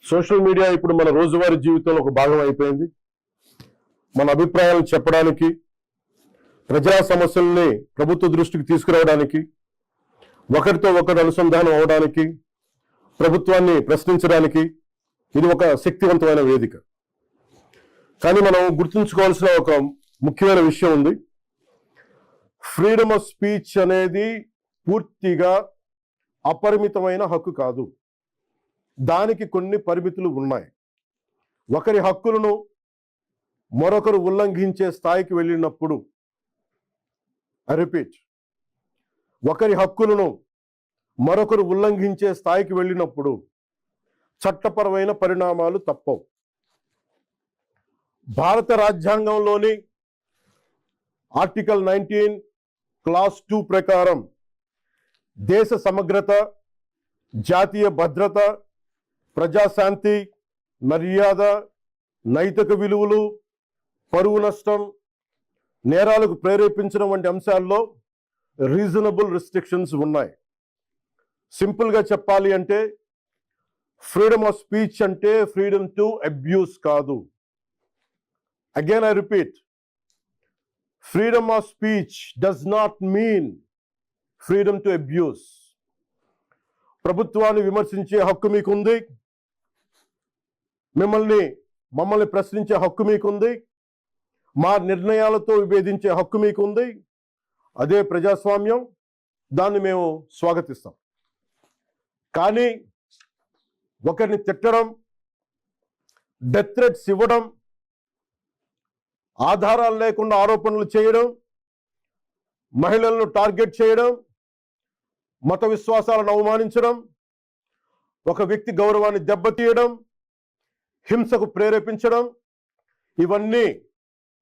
Social media ఇప్పుడు మన రోజువారీ జీవితంలో ఒక భాగం అయిపోయింది. మన అభిప్రాయాలు చెప్పడానికి, ప్రజా సమస్యల్ని ప్రభుత్వ దృష్టికి తీసుకురావడానికి, ఒకరితో ఒకరు అనుసంధానం అవడానికి, ప్రభుత్వాన్ని ప్రశ్నించడానికి ఇది ఒక శక్తివంతమైన వేదిక. కానీ మనం గుర్తుంచుకోవాల్సిన ఒక ముఖ్యమైన విషయం ఉంది. ఫ్రీడమ్ ఆఫ్ స్పీచ్ అనేది పూర్తిగా అపరిమితమైన హక్కు కాదు. దానికి కొన్ని పరిమితులు ఉన్నాయి. ఒకరి హక్కులను మరొకరు ఉల్లంఘించే స్థాయికి వెళ్ళినప్పుడు, ఐ రిపీట్, ఒకరి హక్కులను మరొకరు ఉల్లంఘించే స్థాయికి వెళ్ళినప్పుడు చట్టపరమైన పరిణామాలు తప్పవు. భారత రాజ్యాంగంలోని ఆర్టికల్ 19 క్లాస్ 2 ప్రకారం దేశ సమగ్రత, జాతీయ భద్రత, ప్రజాశాంతి, మర్యాద, నైతిక విలువలు, పరువు నష్టం, నేరాలకు ప్రేరేపించడం వంటి అంశాల్లో రీజనబుల్ రిస్ట్రిక్షన్స్ ఉన్నాయి. సింపుల్గా చెప్పాలి అంటే ఫ్రీడమ్ ఆఫ్ స్పీచ్ అంటే ఫ్రీడమ్ టు అబ్యూస్ కాదు. Again I repeat, freedom of speech does not mean freedom to abuse. ప్రభుత్వాన్ని విమర్శించే హక్కు మీకుంది, మమ్మల్ని ప్రశ్నించే హక్కు మీకుంది, మా నిర్ణయాలతో విభేదించే హక్కు మీకుంది. అదే ప్రజాస్వామ్యం, దాన్ని మేము స్వాగతిస్తాం. కానీ ఒకరిని తిట్టడం, డెత్ థ్రెట్స్ ఇవ్వడం, ఆధారాలు లేకుండా ఆరోపణలు చేయడం, మహిళలను టార్గెట్ చేయడం, మత విశ్వాసాలను అవమానించడం, ఒక వ్యక్తి గౌరవాన్ని దెబ్బతీయడం, హింసకు ప్రేరేపించడం, ఇవన్నీ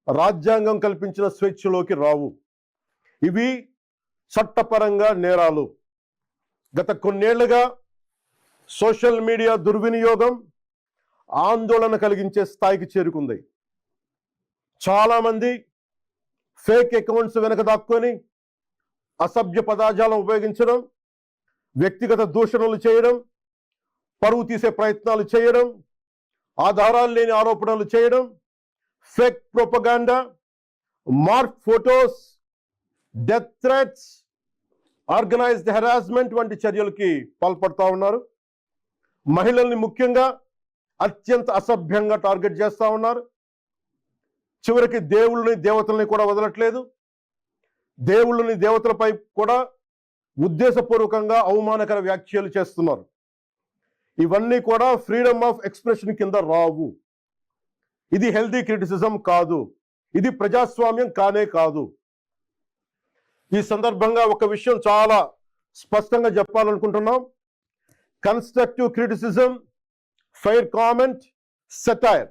రాజ్యాంగం కల్పించిన స్వేచ్ఛలోకి రావు. ఇవి చట్టపరంగా నేరాలు. గత కొన్నేళ్లుగా సోషల్ మీడియా దుర్వినియోగం ఆందోళన కలిగించే స్థాయికి చేరుకుంది. చాలామంది ఫేక్ అకౌంట్స్ వెనక దాక్కొని అసభ్య పదజాలం ఉపయోగించడం, వ్యక్తిగత దూషణలు చేయడం, పరువు తీసే ప్రయత్నాలు చేయడం, ఆధారాలు లేని ఆరోపణలు చేయడం, fake propaganda, mark photos, death threats, organised harassment వంటి చర్యలకి పాల్పడుతూ ఉన్నారు. మహిళల్ని ముఖ్యంగా అత్యంత అసభ్యంగా టార్గెట్ చేస్తూ ఉన్నారు. చివరికి దేవుళ్ళని, దేవతల్ని కూడా వదలట్లేదు. దేవుళ్ళని, దేవతలపై కూడా ఉద్దేశపూర్వకంగా అవమానకర వ్యాఖ్యలు చేస్తున్నారు. ఇవన్నీ కూడా ఫ్రీడమ్ ఆఫ్ ఎక్స్ప్రెషన్ కింద రావు. ఇది హెల్దీ క్రిటిసిజం కాదు. ఇది ప్రజాస్వామ్యం కానే కాదు. ఈ సందర్భంగా ఒక విషయం చాలా స్పష్టంగా చెప్పాలనుకుంటున్నాం. Constructive criticism, fair comment, satire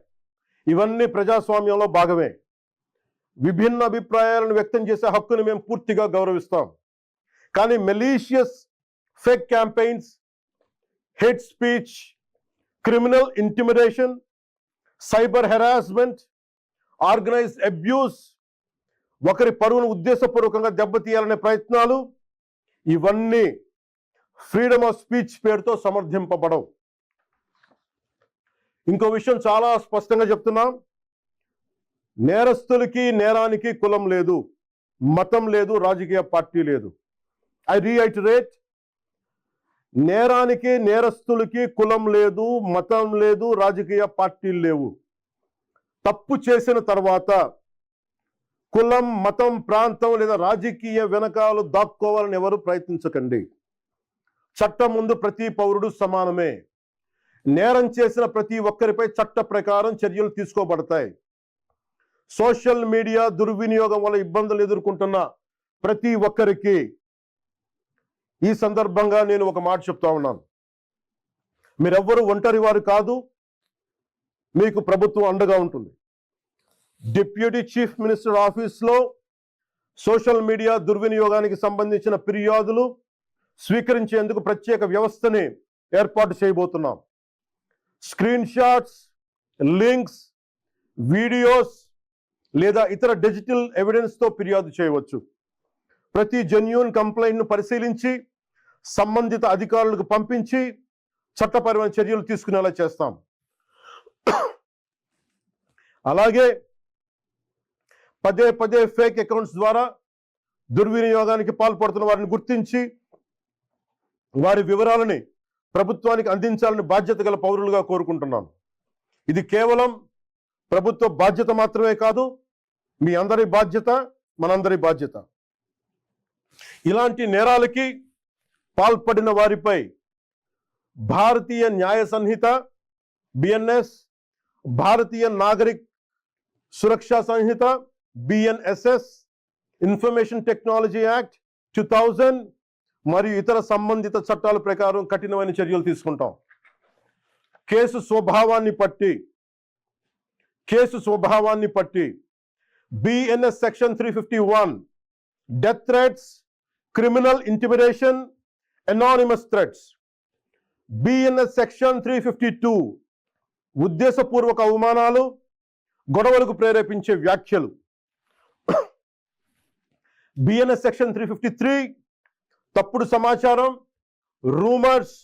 ఇవన్నీ ప్రజాస్వామ్యంలో భాగమే. విభిన్న అభిప్రాయాలను వ్యక్తం చేసే హక్కును మేము పూర్తిగా గౌరవిస్తాం. కానీ malicious fake campaigns, hate speech, criminal intimidation, cyber harassment, organised abuse, ఒకరి పరువును ఉద్దేశపూర్వకంగా దెబ్బతీయాలనే ప్రయత్నాలు, ఇవన్నీ ఫ్రీడమ్ ఆఫ్ స్పీచ్ పేరుతో సమర్థింపబడవు. ఇంకో విషయం చాలా స్పష్టంగా చెప్తున్నాం. నేరస్తులకి, నేరానికి కులం లేదు, మతం లేదు, రాజకీయ పార్టీ లేదు. ఐ రీఐటరేట్, నేరానికి, నేరస్తులకి కులం లేదు, మతం లేదు, రాజకీయ పార్టీలు లేవు. తప్పు చేసిన తర్వాత కులం, మతం, ప్రాంతం లేదా రాజకీయ వెనకాలు దాక్కోవాలని ఎవరు ప్రయత్నించకండి. చట్టం ముందు ప్రతి పౌరుడు సమానమే. నేరం చేసిన ప్రతి ఒక్కరిపై చట్ట ప్రకారం చర్యలు తీసుకోబడతాయి. సోషల్ మీడియా దుర్వినియోగం వల్ల ఇబ్బందులు ఎదుర్కొంటున్న ప్రతి ఒక్కరికి ఈ సందర్భంగా నేను ఒక మాట చెప్తా ఉన్నాను. మీరెవ్వరూ ఒంటరి వారు కాదు, మీకు ప్రభుత్వం అండగా ఉంటుంది. డిప్యూటీ చీఫ్ మినిస్టర్ ఆఫీస్లో సోషల్ మీడియా దుర్వినియోగానికి సంబంధించిన ఫిర్యాదులు స్వీకరించేందుకు ప్రత్యేక వ్యవస్థని ఏర్పాటు చేయబోతున్నాం. స్క్రీన్ షాట్స్, లింక్స్, వీడియోస్ లేదా ఇతర డిజిటల్ ఎవిడెన్స్తో ఫిర్యాదు చేయవచ్చు. ప్రతి జెన్యూన్ కంప్లైంట్ను పరిశీలించి సంబంధిత అధికారులకు పంపించి చట్టపరమైన చర్యలు తీసుకునేలా చేస్తాం. అలాగే పదే పదే ఫేక్ అకౌంట్స్ ద్వారా దుర్వినియోగానికి పాల్పడుతున్న వారిని గుర్తించి వారి వివరాలని ప్రభుత్వానికి అందించాలని బాధ్యత గల పౌరులుగా కోరుకుంటున్నాను. ఇది కేవలం ప్రభుత్వ బాధ్యత మాత్రమే కాదు, మీ అందరి బాధ్యత, మనందరి బాధ్యత. ఇలాంటి నేరాలకి పాల్పడిన వారిపై భారతీయ న్యాయ సంహిత BNS, భారతీయ నాగరిక్ సురక్షా సంహిత BNSS, ఇన్ఫర్మేషన్ టెక్నాలజీ యాక్ట్ 2000 మరియు ఇతర సంబంధిత చట్టాల ప్రకారం కఠినమైన చర్యలు తీసుకుంటాం. కేసు స్వభావాన్ని బట్టి BNS section 351 death threats, criminal intimidation, anonymous threats. BNS section 352 ఉద్దేశపూర్వక అవమానాలు, గొడవలకు ప్రేరేపించే వ్యాఖ్యలు. BNS సెక్షన్ 353 తప్పుడు సమాచారం, రూమర్స్,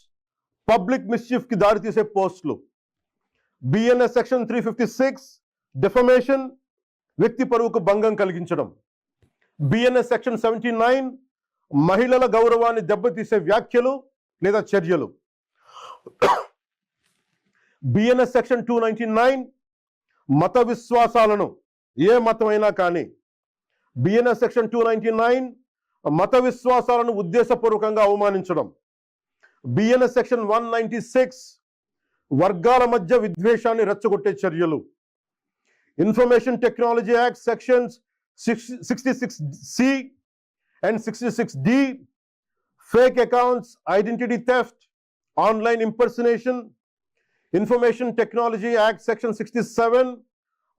పబ్లిక్ మిస్చీఫ్ కి దారితీసే పోస్టులు. BNS సెక్షన్ 356 డిఫమేషన్, వ్యక్తి పరువుకు భంగం కలిగించడం. BNS సెక్షన్ 79 మహిళల గౌరవాన్ని దెబ్బతీసే వ్యాఖ్యలు లేదా చర్యలు. BNS సెక్షన్ 299 మత విశ్వాసాలను, ఏ మతమైనా కానీ, BNS సెక్షన్ 299 మత విశ్వాసాలను ఉద్దేశపూర్వకంగా అవమానించడం. BNS సెక్షన్ 196 వర్గాల మధ్య విద్వేషాన్ని రెచ్చగొట్టే చర్యలు. Information technology act sections 66C and 66D fake accounts, identity theft, online impersonation. Information technology act section 67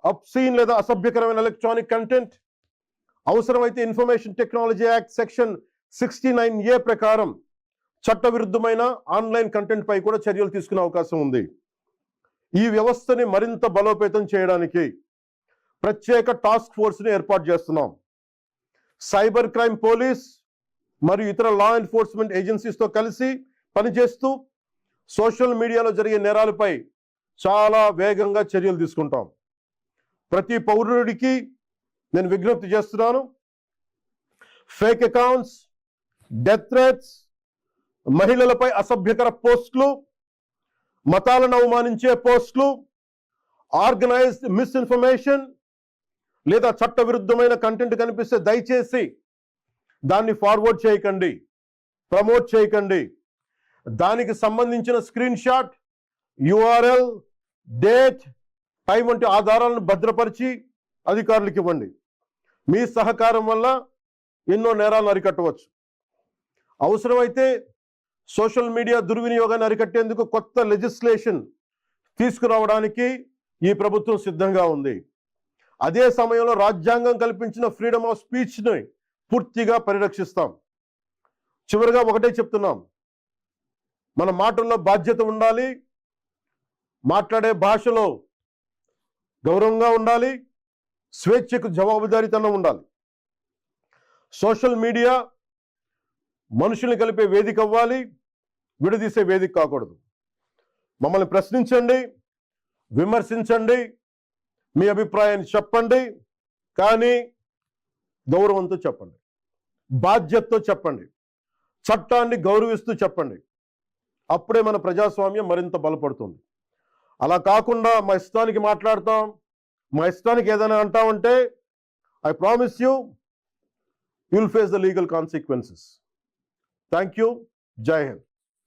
obscene లేదా అసభ్యకరమైన ఎలక్ట్రానిక్ కంటెంట్. అవసరమైతే information technology act section 69A ప్రకారం చట్టవిరుద్ధమైన ఆన్లైన్ కంటెంట్ పై కూడా చర్యలు తీసుకునే అవకాశం ఉంది. ఈ వ్యవస్థని మరింత బలోపేతం చేయడానికి ప్రత్యేక టాస్క్ ఫోర్స్ని ఏర్పాటు చేస్తున్నాం. సైబర్ క్రైమ్ పోలీస్ మరియు ఇతర లా ఎన్ఫోర్స్మెంట్ ఏజెన్సీస్తో కలిసి పనిచేస్తూ సోషల్ మీడియాలో జరిగే నేరాలపై చాలా వేగంగా చర్యలు తీసుకుంటాం. ప్రతి పౌరుడికి నేను విజ్ఞప్తి చేస్తున్నాను, ఫేక్ అకౌంట్స్, డెత్ థ్రెట్స్, మహిళలపై అసభ్యకర పోస్టులు, మతాలను అవమానించే పోస్టులు, ఆర్గనైజ్డ్ మిస్ఇన్ఫర్మేషన్ లేదా చట్టవిరుద్ధమైన కంటెంట్ కనిపిస్తే దయచేసి దాన్ని ఫార్వర్డ్ చేయకండి, ప్రమోట్ చేయకండి. దానికి సంబంధించిన screen shot, URL, date, time వంటి ఆధారాలను భద్రపరిచి అధికారులకు ఇవ్వండి. మీ సహకారం వల్ల ఎన్నో నేరాలను అరికట్టవచ్చు. అవసరమైతే సోషల్ మీడియా దుర్వినియోగాన్ని అరికట్టేందుకు కొత్త లెజిస్లేషన్ తీసుకురావడానికి ఈ ప్రభుత్వం సిద్ధంగా ఉంది. అదే సమయంలో రాజ్యాంగం కల్పించిన ఫ్రీడమ్ ఆఫ్ స్పీచ్ని పూర్తిగా పరిరక్షిస్తాం. చివరిగా ఒకటే చెప్తున్నాం, మన మాటల్లో బాధ్యత ఉండాలి, మాట్లాడే భాషలో గౌరవంగా ఉండాలి, స్వేచ్ఛకు జవాబుదారీతనం ఉండాలి. సోషల్ మీడియా మనుషుల్ని కలిపే వేదిక అవ్వాలి, విడదీసే వేదిక కాకూడదు. మమ్మల్ని ప్రశ్నించండి, విమర్శించండి, మీ అభిప్రాయాన్ని చెప్పండి, కానీ గౌరవంతో చెప్పండి, బాధ్యతతో చెప్పండి, చట్టాన్ని గౌరవిస్తూ చెప్పండి. అప్పుడే మన ప్రజాస్వామ్యం మరింత బలపడుతుంది. అలా కాకుండా మా ఇష్టానికి మాట్లాడతాం, మా ఇష్టానికి ఏదైనా అంటామంటే I promise you will face the legal consequences. Thank you. జై హింద్.